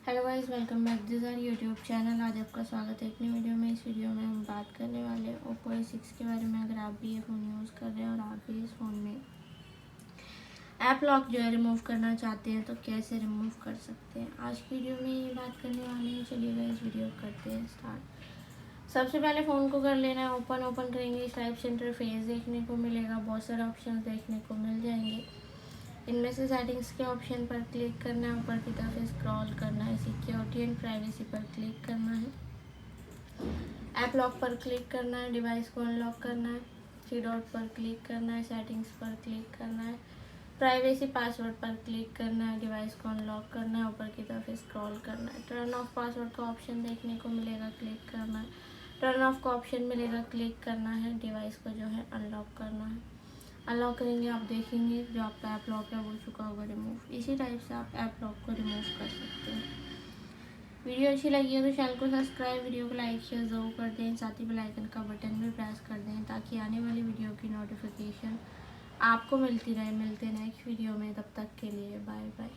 Hello guys, welcome back this our YouTube channel. आज आपका स्वागत है एक नई वीडियो में। इस वीडियो में हम बात करने वाले हैं ओप्पो A6 के बारे में। अगर आप भी ये फ़ोन यूज़ कर रहे हैं और आप भी इस फ़ोन में ऐप लॉक जो है रिमूव करना चाहते हैं तो कैसे रिमूव कर सकते हैं, आज की वीडियो में ये बात करने वाले हैं। चलिए गाइस, वीडियो करते हैं स्टार्ट। सबसे पहले फ़ोन को कर लेना है ओपन करेंगे। इस टाइप से इंटरफेस देखने को मिलेगा, बहुत सारे ऑप्शन देखने को मिल जाएंगे। इनमें से सेटिंग्स के ऑप्शन पर क्लिक करना है, ऊपर की तरफ स्क्रॉल करना है, सिक्योरिटी एंड प्राइवेसी पर क्लिक करना है, ऐप लॉक पर क्लिक करना है, डिवाइस को अनलॉक करना है, थ्री डॉट पर क्लिक करना है, सेटिंग्स पर क्लिक करना है, प्राइवेसी पासवर्ड पर क्लिक करना है, डिवाइस को अनलॉक करना है, ऊपर की तरफ स्क्रॉल करना है, टर्न ऑफ पासवर्ड का ऑप्शन देखने को मिलेगा, क्लिक करना है, टर्न ऑफ का ऑप्शन मिलेगा, क्लिक करना है, डिवाइस को जो है अनलॉक करना है। अनलॉक करेंगे, आप देखेंगे जो आपका ऐप लॉक है वो चुका होगा रिमूव। इसी टाइप से आप ऐप लॉक को रिमूव कर सकते हैं। वीडियो अच्छी लगी है तो चैनल को सब्सक्राइब, वीडियो को लाइक शेयर ज़रूर कर दें, साथ ही बेल आइकन का बटन भी प्रेस कर दें ताकि आने वाली वीडियो की नोटिफिकेशन आपको मिलती रहे। मिलते नेक्स्ट वीडियो में, तब तक के लिए बाय बाय।